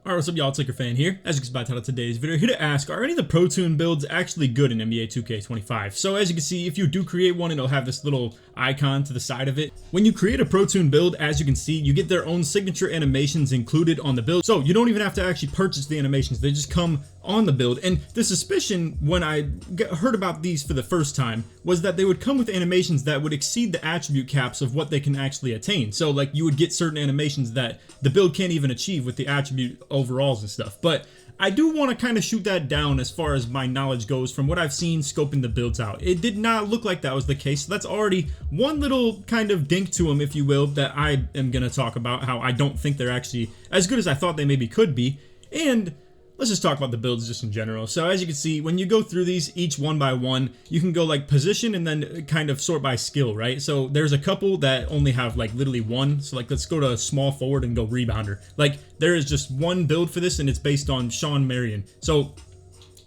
Alright, what's up y'all, it's LakerFan here. As you can see by the title of today's video, here to ask, are any of the Pro Toon builds actually good in NBA 2K25? So as you can see, if you do create one, it'll have this little icon to the side of it. When you create a Pro Toon build, as you can see, you get their own signature animations included on the build. So you don't even have to actually purchase the animations, they just come on the build. And the suspicion when I heard about these for the first time was that they would come with animations that would exceed the attribute caps of what they can actually attain. So like you would get certain animations that the build can't even achieve with the attribute overalls and stuff. But I do want to kind of shoot that down as far as my knowledge goes from what I've seen scoping the builds out. It did not look like that was the case. So that's already one little kind of dink to them, if you will, that I am going to talk about, how I don't think they're actually as good as I thought they maybe could be. And let's just talk about the builds just in general. So as you can see, when you go through these each one by one, you can go like position and then kind of sort by skill, right? So there's a couple that only have like literally one. So like let's go to small forward and go rebounder. Like there is just one build for this and it's based on Sean Marion. So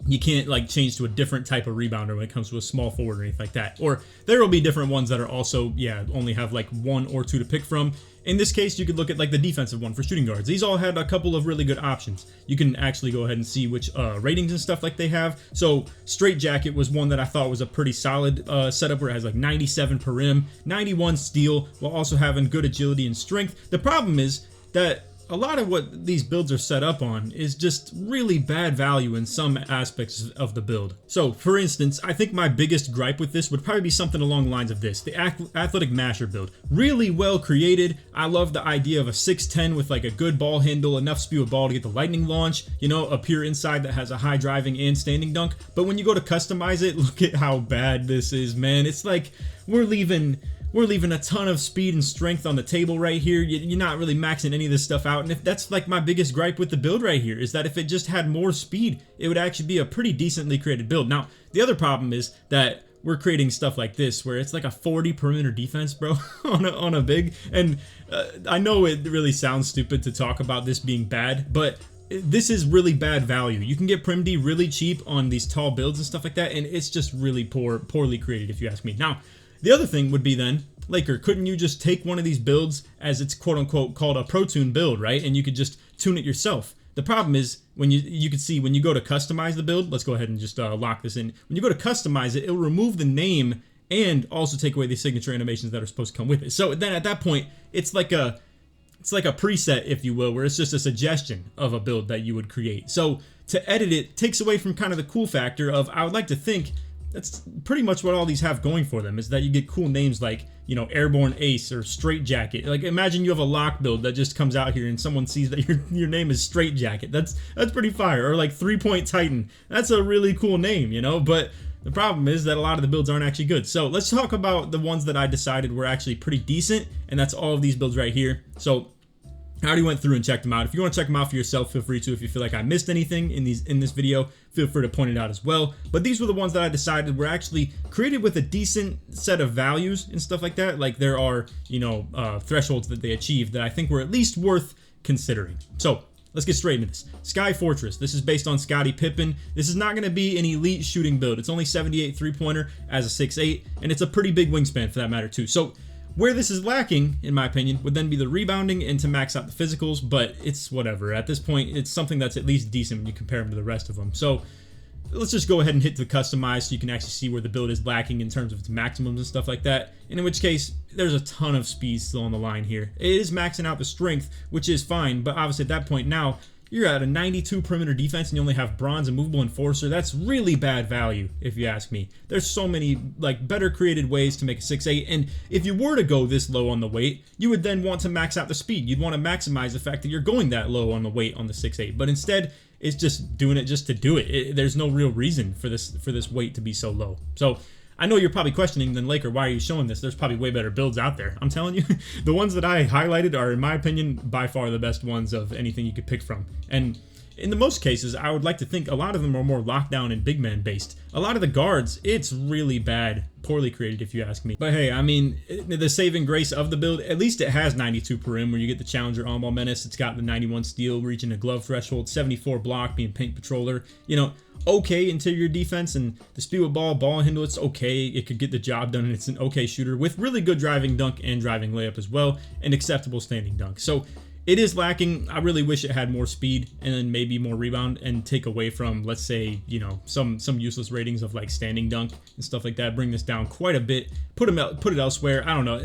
you can't like change to a different type of rebounder when it comes to a small forward or anything like that. Or there will be different ones that are also, yeah, only have like one or two to pick from. In this case, you could look at like the defensive one for shooting guards. These all had a couple of really good options. You can actually go ahead and see which ratings and stuff like they have. So Straight Jacket was one that I thought was a pretty solid setup where it has like 97 per rim, 91 steal, while also having good agility and strength. The problem is that a lot of what these builds are set up on is just really bad value in some aspects of the build. So for instance, I think my biggest gripe with this would probably be something along the lines of this. The athletic masher build. Really well created. I love the idea of a 6'10 with like a good ball handle, enough speed with ball to get the lightning launch, you know, a pure inside that has a high driving and standing dunk. But when you go to customize it, look at how bad this is, man. It's like we're leaving a ton of speed and strength on the table right here. You're not really maxing any of this stuff out. And if that's like my biggest gripe with the build right here, is that if it just had more speed, it would actually be a pretty decently created build. Now, the other problem is that we're creating stuff like this where it's like a 40 perimeter defense, bro, on a big. And I know it really sounds stupid to talk about this being bad, but this is really bad value. You can get Prim D really cheap on these tall builds and stuff like that, and it's just really poorly created, if you ask me. Now, the other thing would be then, Laker, couldn't you just take one of these builds as it's quote-unquote called a Pro Toon build, right? And you could just tune it yourself. The problem is, when you can see when you go to customize the build, let's go ahead and just lock this in. When you go to customize it, it'll remove the name and also take away the signature animations that are supposed to come with it. So then at that point, it's like a preset, if you will, where it's just a suggestion of a build that you would create. So to edit it takes away from kind of the cool factor of, I would like to think, that's pretty much what all these have going for them, is that you get cool names like, you know, Airborne Ace or Straight Jacket. Like imagine you have a lock build that just comes out here and someone sees that your name is Straight Jacket. That's pretty fire. Or like 3-Point Titan. That's a really cool name, you know, but the problem is that a lot of the builds aren't actually good. So let's talk about the ones that I decided were actually pretty decent, and that's all of these builds right here. So I already went through and checked them out. If you want to check them out for yourself, feel free to. If you feel like I missed anything in this video, feel free to point it out as well. But these were the ones that I decided were actually created with a decent set of values and stuff like that. Like there are, you know, thresholds that they achieved that I think were at least worth considering. So let's get straight into this. Sky Fortress. This is based on Scottie Pippen. This is not going to be an elite shooting build. It's only 78 three-pointer as a 6'8", and it's a pretty big wingspan for that matter too. So where this is lacking, in my opinion, would then be the rebounding and to max out the physicals, but it's whatever. At this point, it's something that's at least decent when you compare them to the rest of them. So let's just go ahead and hit the customize so you can actually see where the build is lacking in terms of its maximums and stuff like that. And in which case, there's a ton of speed still on the line here. It is maxing out the strength, which is fine, but obviously at that point now, you're at a 92 perimeter defense and you only have bronze and movable enforcer. That's really bad value, if you ask me. There's so many like better created ways to make a 6'8", and if you were to go this low on the weight, you would then want to max out the speed. You'd want to maximize the fact that you're going that low on the weight on the 6'8", but instead it's just doing it just to do it. There's no real reason for this weight to be so low. So I know you're probably questioning, then Laker, why are you showing this? There's probably way better builds out there. I'm telling you, the ones that I highlighted are, in my opinion, by far the best ones of anything you could pick from. And in the most cases, I would like to think a lot of them are more lockdown and big man based. A lot of the guards, it's really bad, poorly created if you ask me. But hey, I mean, the saving grace of the build, at least it has 92 per rim where you get the Challenger on-ball menace. It's got the 91 steal, reaching a glove threshold, 74 block, being paint patroller. You know, okay interior defense, and the speed with ball handle, it's okay. It could get the job done, and it's an okay shooter with really good driving dunk and driving layup as well, and acceptable standing dunk. So it is lacking. I really wish it had more speed and then maybe more rebound and take away from, let's say, you know, some useless ratings of like standing dunk and stuff like that. Bring this down quite a bit. Put it elsewhere. I don't know.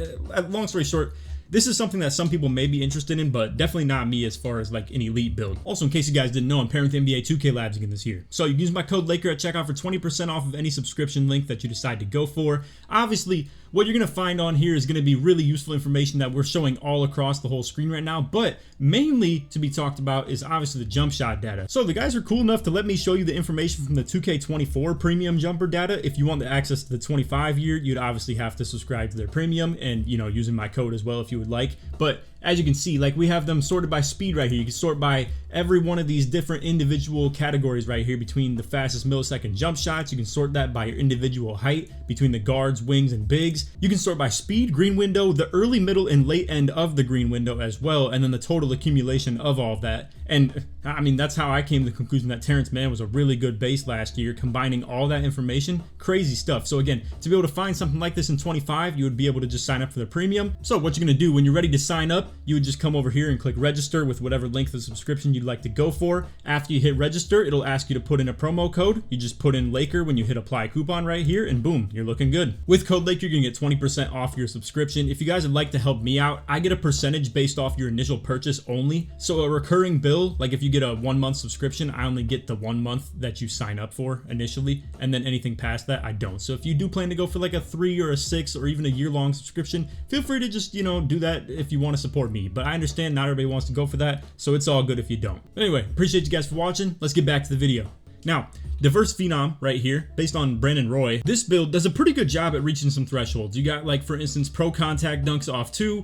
Long story short, this is something that some people may be interested in, but definitely not me as far as like an elite build. Also, in case you guys didn't know, I'm pairing with NBA 2K Labs again this year. So you can use my code Laker at checkout for 20% off of any subscription link that you decide to go for. Obviously, what you're going to find on here is going to be really useful information that we're showing all across the whole screen right now, but mainly to be talked about is obviously the jump shot data. So the guys are cool enough to let me show you the information from the 2K24 premium jumper data. If you want the access to the 25 year, you'd obviously have to subscribe to their premium and, you know, using my code as well if you would like. But as you can see, like we have them sorted by speed right here. You can sort by every one of these different individual categories right here between the fastest millisecond jump shots. You can sort that by your individual height between the guards, wings, and bigs. You can sort by speed, green window, the early, middle, and late end of the green window as well, and then the total accumulation of all of that. And I mean, that's how I came to the conclusion that Terrence Mann was a really good base last year, combining all that information. Crazy stuff. So again, to be able to find something like this in 25, you would be able to just sign up for the premium. So what you're going to do when you're ready to sign up, you would just come over here and click register with whatever length of subscription you'd like to go for. After you hit register, it'll ask you to put in a promo code. You just put in Laker when you hit apply coupon right here, and boom, you're looking good. With code Laker, you're going to get 20% off your subscription. If you guys would like to help me out, I get a percentage based off your initial purchase only. So a recurring bill, like if you get a 1 month subscription, I only get the 1 month that you sign up for initially, and then anything past that, I don't. So if you do plan to go for like a 3 or a 6 or even a year-long subscription, feel free to just, you know, do that if you want to support me. But I understand not everybody wants to go for that, so it's all good if you don't. Anyway, appreciate you guys for watching. Let's get back to the video. Now, Diverse Phenom right here, based on Brandon Roy, this build does a pretty good job at reaching some thresholds. You got, like, for instance, pro contact dunks off 2,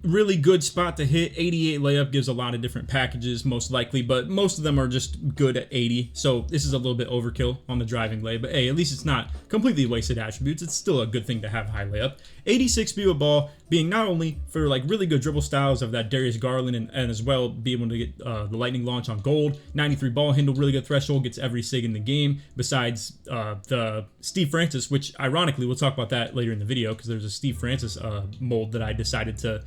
really good spot to hit. 88 layup gives a lot of different packages, most likely, but most of them are just good at 80. So this is a little bit overkill on the driving lay, but hey, at least it's not completely wasted attributes. It's still a good thing to have high layup. 86 speed with ball, being not only for like really good dribble styles of that Darius Garland and as well be able to get the lightning launch on gold. 93 ball handle, really good threshold, gets every sig in the game besides the Steve Francis, which ironically we'll talk about that later in the video because there's a Steve Francis mold that I decided to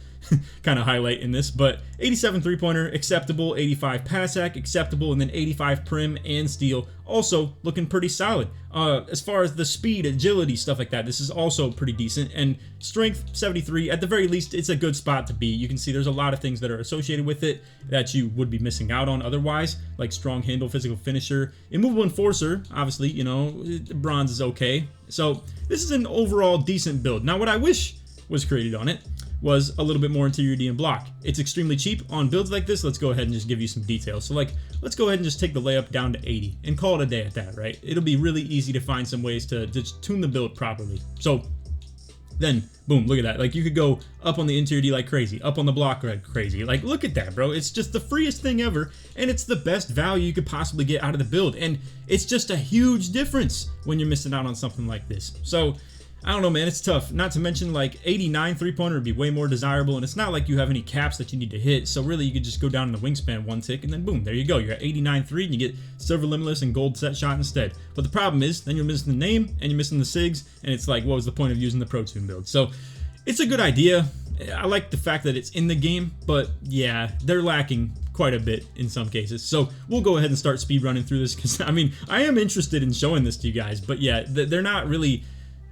kind of highlight in this. But 87 three-pointer acceptable, 85 pass hack acceptable, and then 85 prim and steal also looking pretty solid. As far as the speed, agility, stuff like that, this is also pretty decent. And strength 73, at the very least, it's a good spot to be. You can see there's a lot of things that are associated with it that you would be missing out on otherwise, like strong handle, physical finisher, immovable enforcer. Obviously, you know, bronze is okay. So this is an overall decent build. Now, what I wish was created on it was a little bit more interior D and block. It's extremely cheap on builds like this. Let's go ahead and just give you some details. So like, let's go ahead and just take the layup down to 80 and call it a day at that, right? It'll be really easy to find some ways to just tune the build properly. So then, boom, look at that. Like, you could go up on the interior D like crazy, up on the block like crazy. Like, look at that, bro. It's just the freest thing ever, and it's the best value you could possibly get out of the build. And it's just a huge difference when you're missing out on something like this. So I don't know, man, it's tough. Not to mention, like, 89 three-pointer would be way more desirable, and it's not like you have any caps that you need to hit, so really you could just go down in the wingspan one tick, and then boom, there you go. You're at 89 3, and you get silver limitless and gold set shot instead. But the problem is, then you're missing the name, and you're missing the SIGs, and it's like, what was the point of using the Pro Toon build? So it's a good idea. I like the fact that it's in the game, but yeah, they're lacking quite a bit in some cases. So we'll go ahead and start speed running through this, because, I mean, I am interested in showing this to you guys, but yeah, they're not really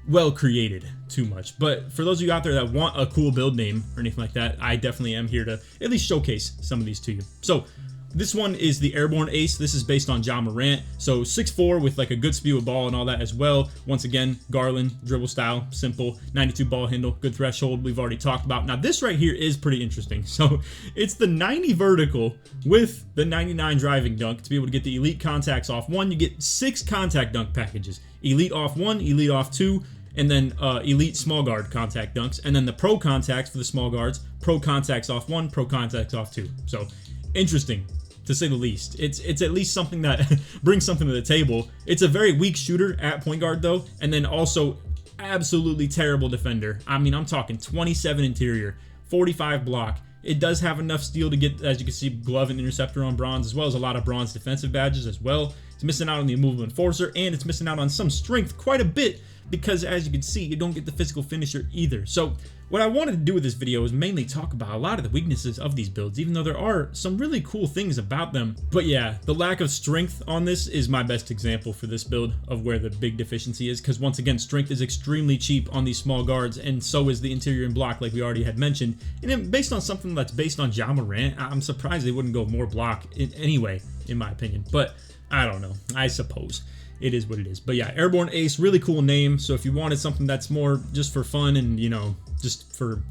well created too much. But for those of you out there that want a cool build name or anything like that, I definitely am here to at least showcase some of these to you. So this one is the Airborne Ace. This is based on John Morant. So 6'4" with like a good speed with ball and all that as well. Once again, Garland, dribble style, simple. 92 ball handle, good threshold, we've already talked about. Now this right here is pretty interesting. So it's the 90 vertical with the 99 driving dunk. To be able to get the elite contacts off 1, you get 6 contact dunk packages. Elite off 1, elite off 2, and then elite small guard contact dunks, and then the pro contacts for the small guards, pro contacts off 1, pro contacts off 2. So interesting, to say the least. It's at least something that brings something to the table. It's a very weak shooter at point guard though, and then also absolutely terrible defender. I mean, I'm talking 27 interior, 45 block. It does have enough steal to get, as you can see, glove and interceptor on bronze, as well as a lot of bronze defensive badges as well. It's missing out on the immovable enforcer, and it's missing out on some strength, quite a bit, because as you can see, you don't get the physical finisher either. So what I wanted to do with this video is mainly talk about a lot of the weaknesses of these builds, even though there are some really cool things about them. But yeah, the lack of strength on this is my best example for this build of where the big deficiency is, because once again, strength is extremely cheap on these small guards, and so is the interior and block, like we already had mentioned. And then based on something that's based on Ja Morant, I'm surprised they wouldn't go more block anyway, in my opinion. But I don't know, I suppose it is what it is. But yeah, Airborne Ace, really cool name. So if you wanted something that's more just for fun and, you know, just for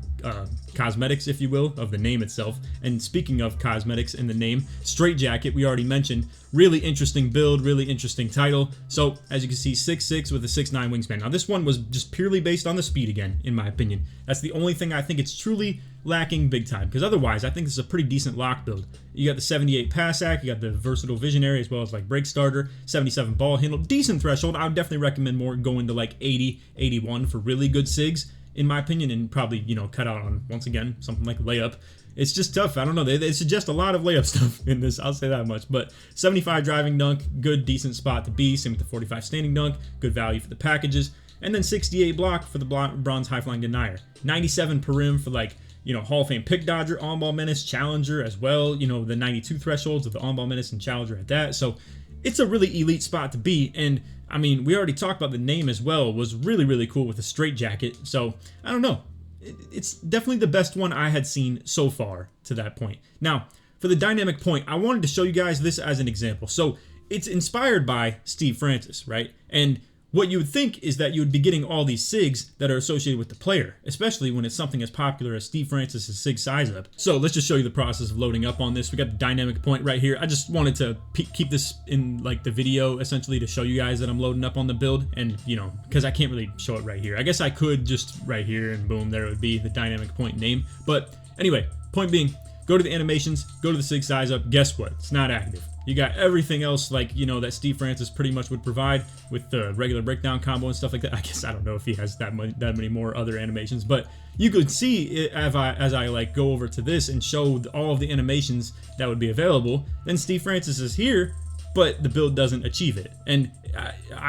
cosmetics, if you will, of the name itself. And speaking of cosmetics in the name, Straight Jacket, we already mentioned, really interesting build, really interesting title. So as you can see, 6'6" with a 6'9" wingspan. Now this one was just purely based on the speed again, in my opinion. That's the only thing I think it's truly lacking big time, because otherwise I think this is a pretty decent lock build. You got the 78 pass act, you got the versatile visionary, as well as like break starter, 77 ball handle, decent threshold. I would definitely recommend more going to like 80, 81 for really good SIGs, in my opinion, and probably, you know, cut out on, once again, something like layup. It's just tough. I don't know. They suggest a lot of layup stuff in this. I'll say that much. But 75 driving dunk, good, decent spot to be. Same with the 45 standing dunk, good value for the packages. And then 68 block for the bronze high flying denier. 97 per rim for like, you know, Hall of Fame pick dodger, on-ball menace, challenger as well. You know, the 92 thresholds of the on-ball menace and challenger at that. So it's a really elite spot to be. And I mean, we already talked about the name as well, was really, really cool with the Straight Jacket. So I don't know. It's definitely the best one I had seen so far to that point. Now, for the dynamic point, I wanted to show you guys this as an example. So it's inspired by Steve Francis, right? And what you would think is that you would be getting all these SIGs that are associated with the player, especially when it's something as popular as Steve Francis' SIG size up. So let's just show you the process of loading up on this. We got the dynamic point right here. I just wanted to keep this in like the video essentially to show you guys that I'm loading up on the build, and you know, because I can't really show it right here. I guess I could just right here and boom, there it would be the dynamic point name. But anyway, point being, go to the animations, go to the SIG size up. Guess what? It's not active. You got everything else, like, you know, that Steve Francis pretty much would provide with the regular breakdown combo and stuff like that. I guess I don't know if he has that many more other animations, but you could see it as I like go over to this and show all of the animations that would be available. Then Steve Francis is here, but the build doesn't achieve it. And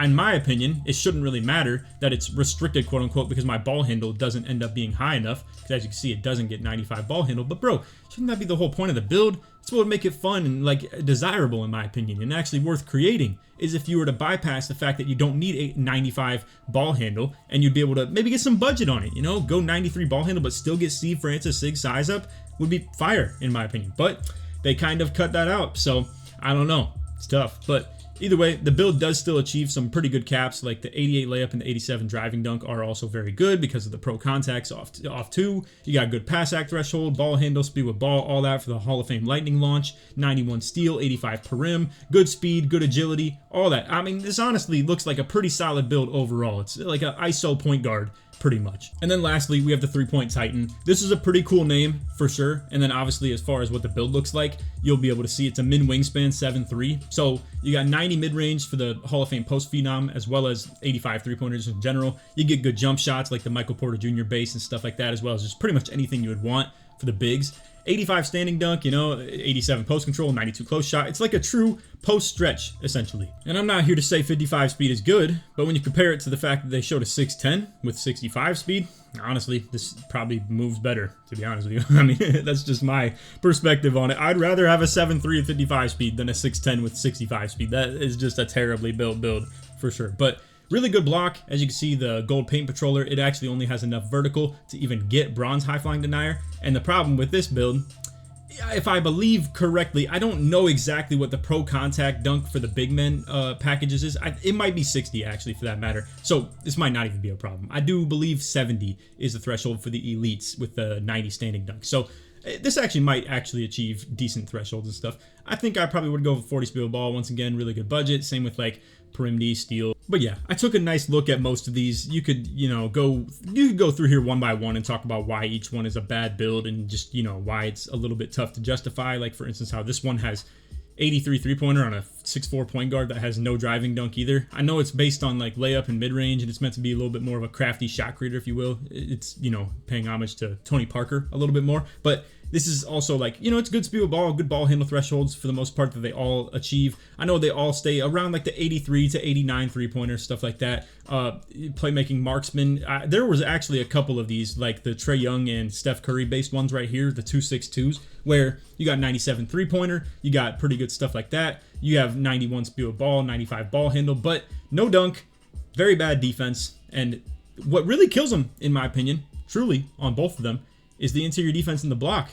in my opinion, it shouldn't really matter that it's restricted, quote unquote, because my ball handle doesn't end up being high enough. Because as you can see, it doesn't get 95 ball handle. But bro, shouldn't that be the whole point of the build? That's what would make it fun and like desirable, in my opinion, and actually worth creating, is if you were to bypass the fact that you don't need a 95 ball handle, and you'd be able to maybe get some budget on it, you know, go 93 ball handle, but still get Steve Francis SIG size up, would be fire, in my opinion. But they kind of cut that out, so I don't know. It's tough, but either way, the build does still achieve some pretty good caps, like the 88 layup and the 87 driving dunk are also very good because of the pro contacts off two. You got good pass act threshold, ball handle, speed with ball, all that for the Hall of Fame lightning launch, 91 steal, 85 per rim, good speed, good agility, all that. I mean, this honestly looks like a pretty solid build overall. It's like an ISO point guard, pretty much. And then lastly, we have the 3-point Titan. This is a pretty cool name for sure. And then obviously, as far as what the build looks like, you'll be able to see it's a min wingspan 7'3". So you got 90 mid-range for the Hall of Fame post phenom, as well as 85 3-pointers in general. You get good jump shots like the Michael Porter Jr. base and stuff like that, as well as just pretty much anything you would want for the bigs. 85 standing dunk, you know, 87 post control, 92 close shot. It's like a true post stretch, essentially. And I'm not here to say 55 speed is good, but when you compare it to the fact that they showed a 6'10 with 65 speed, honestly, this probably moves better, to be honest with you. I mean, that's just my perspective on it. I'd rather have a 7'3 with 55 speed than a 6'10 with 65 speed. That is just a terribly built build for sure. But really good block. As you can see, the gold paint patroller, it actually only has enough vertical to even get bronze high flying denier. And the problem with this build, if I believe correctly, I don't know exactly what the pro contact dunk for the big men packages is. It might be 60 actually, for that matter. So this might not even be a problem. I do believe 70 is the threshold for the elites with the 90 standing dunk. So this actually might achieve decent thresholds and stuff. I think I probably would go for 40 speed ball. Once again, really good budget. Same with like Perimdi, steel. But yeah, I took a nice look at most of these. You could, you know, go through here one by one and talk about why each one is a bad build and just, you know, why it's a little bit tough to justify. Like for instance, how this one has 83 3-pointer on a 6'4 point guard that has no driving dunk either. I know it's based on like layup and mid-range, and it's meant to be a little bit more of a crafty shot creator, if you will. It's, you know, paying homage to Tony Parker a little bit more, but this is also like, you know, it's good speed with ball, good ball handle thresholds for the most part that they all achieve. I know they all stay around like the 83 to 89 3-pointer, stuff like that. Playmaking marksman. There was actually a couple of these, like the Trae Young and Steph Curry based ones right here, the 262s, where you got 97 3-pointer, you got pretty good stuff like that. You have 91 speed with ball, 95 ball handle, but no dunk, very bad defense. And what really kills them, in my opinion, truly on both of them, is the interior defense and the block.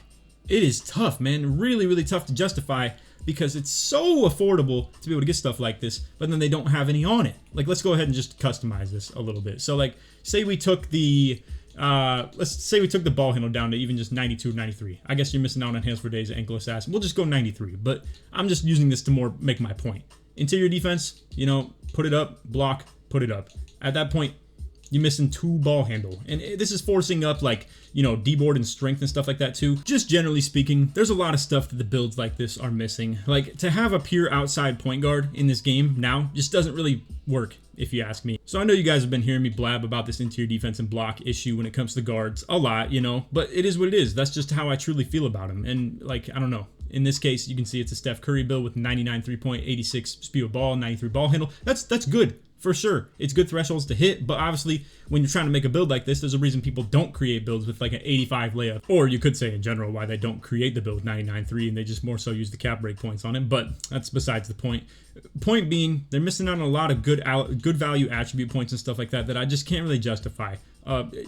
It is tough, man. Really, really tough to justify because it's so affordable to be able to get stuff like this, but then they don't have any on it. Like, let's go ahead and just customize this a little bit. So, like, say we took the ball handle down to even just 92 or 93. I guess you're missing out on hands for days, ankle assassin. We'll just go 93, but I'm just using this to more make my point. Interior defense, you know, put it up, block, put it up. At that point, you're missing 2 ball handle. And this is forcing up, like, you know, D-board and strength and stuff like that too. Just generally speaking, there's a lot of stuff that the builds like this are missing. Like, to have a pure outside point guard in this game now just doesn't really work, if you ask me. So I know you guys have been hearing me blab about this interior defense and block issue when it comes to guards a lot, you know, but it is what it is. That's just how I truly feel about them. And, like, I don't know. In this case, you can see it's a Steph Curry build with 99 3-point, 86 speed of ball, 93 ball handle. That's good. For sure, it's good thresholds to hit, but obviously when you're trying to make a build like this, there's a reason people don't create builds with like an 85 layup. Or you could say in general why they don't create the build 99-3 and they just more so use the cap break points on it, but that's besides the point. Point being, they're missing out on a lot of good value attribute points and stuff like that I just can't really justify.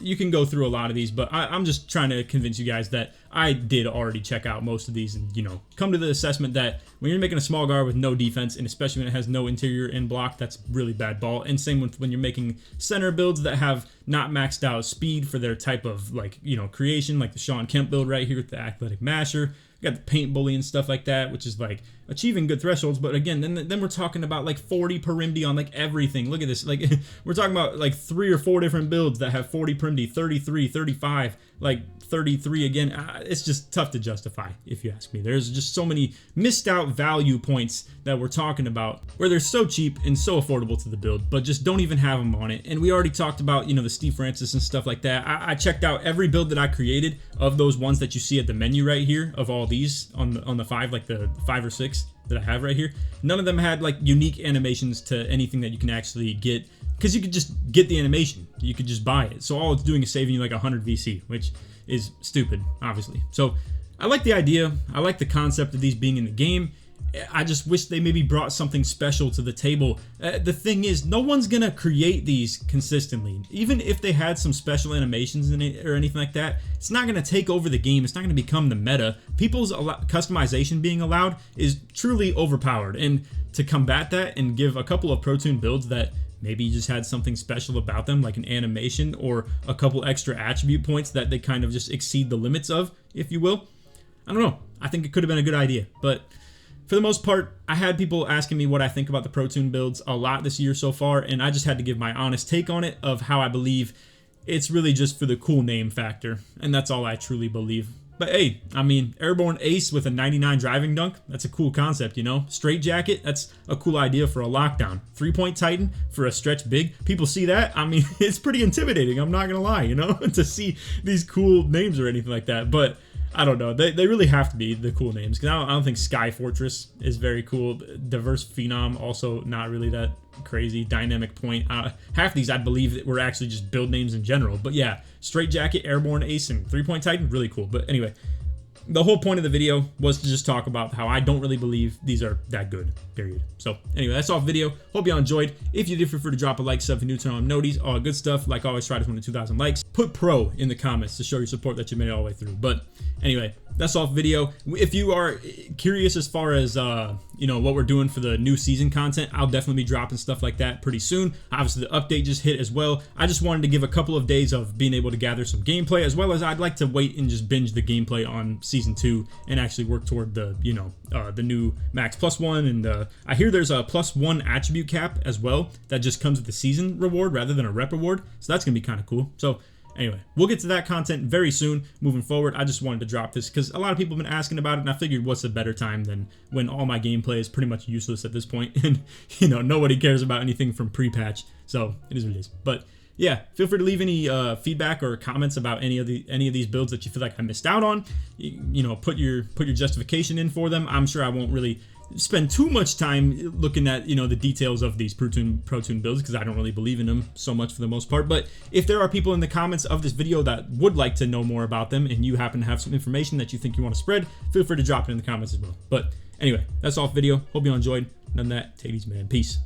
You can go through a lot of these, but I'm just trying to convince you guys that I did already check out most of these and, you know, come to the assessment that when you're making a small guard with no defense, and especially when it has no interior and block, that's really bad ball. And same with when you're making center builds that have not maxed out speed for their type of, like, you know, creation, like the Sean Kemp build right here with the athletic masher. You got the paint bully and stuff like that, which is like achieving good thresholds. But again, then we're talking about like 40 per MD on like everything. Look at this. Like, we're talking about like 3 or 4 different builds that have 40 per MD, 33, 35, like 33 again. It's just tough to justify, if you ask me. There's just so many missed out value points that we're talking about where they're so cheap and so affordable to the build, but just don't even have them on it. And we already talked about, you know, the Steve Francis and stuff like that. I checked out every build that I created of those ones that you see at the menu right here of all these on the 5, like the 5 or 6 that I have right here. None of them had like unique animations to anything that you can actually get, because you could just get the animation. You could just buy it. So all it's doing is saving you like 100 VC, which is stupid, obviously. So I like the idea. I like the concept of these being in the game. I just wish they maybe brought something special to the table. The thing is, no one's gonna create these consistently. Even if they had some special animations in it or anything like that, it's not gonna take over the game. It's not gonna become the meta. People's customization being allowed is truly overpowered. And to combat that and give a couple of Pro Toon builds that maybe just had something special about them, like an animation or a couple extra attribute points that they kind of just exceed the limits of, if you will. I don't know. I think it could have been a good idea, but for the most part, I had people asking me what I think about the Pro Toon builds a lot this year so far, and I just had to give my honest take on it of how I believe it's really just for the cool name factor, and that's all I truly believe. But hey, I mean, Airborne Ace with a 99 driving dunk, that's a cool concept, you know? Straight Jacket, that's a cool idea for a lockdown. 3-point Titan for a stretch big. People see that, I mean, it's pretty intimidating, I'm not gonna lie, you know? To see these cool names or anything like that, but I don't know. They really have to be the cool names, because I don't think Sky Fortress is very cool. Diverse Phenom, also not really that crazy. Dynamic Point. Half these I believe were actually just build names in general. But yeah, Straight Jacket, Airborne Ace, and 3-point Titan, really cool. But anyway, the whole point of the video was to just talk about how I don't really believe these are that good, period. So anyway, that's all video. Hope y'all enjoyed. If you did, feel free to drop a like, sub, if you're new, turn on noties, all good stuff. Like always, try to win to 2,000 likes. Put pro in the comments to show your support that you made it all the way through. But anyway, that's all for video. If you are curious as far as you know, what we're doing for the new season content, I'll definitely be dropping stuff like that pretty soon. Obviously, the update just hit as well. I just wanted to give a couple of days of being able to gather some gameplay, as well as I'd like to wait and just binge the gameplay on season 2 and actually work toward the, you know, the new max +1. And I hear there's a +1 attribute cap as well that just comes with the season reward rather than a rep reward. So that's gonna be kind of cool. So anyway, we'll get to that content very soon moving forward. I just wanted to drop this because a lot of people have been asking about it, and I figured what's a better time than when all my gameplay is pretty much useless at this point, and, you know, nobody cares about anything from pre-patch. So it is what it is. But yeah, feel free to leave any feedback or comments about any of these builds that you feel like I missed out on. You know, put your justification in for them. I'm sure I won't really spend too much time looking at, you know, the details of these Pro Toon builds, because I don't really believe in them so much for the most part. But if there are people in the comments of this video that would like to know more about them, and you happen to have some information that you think you want to spread, feel free to drop it in the comments as well. But anyway, that's all for the video. Hope you all enjoyed. None of that. Take it easy, man. Peace.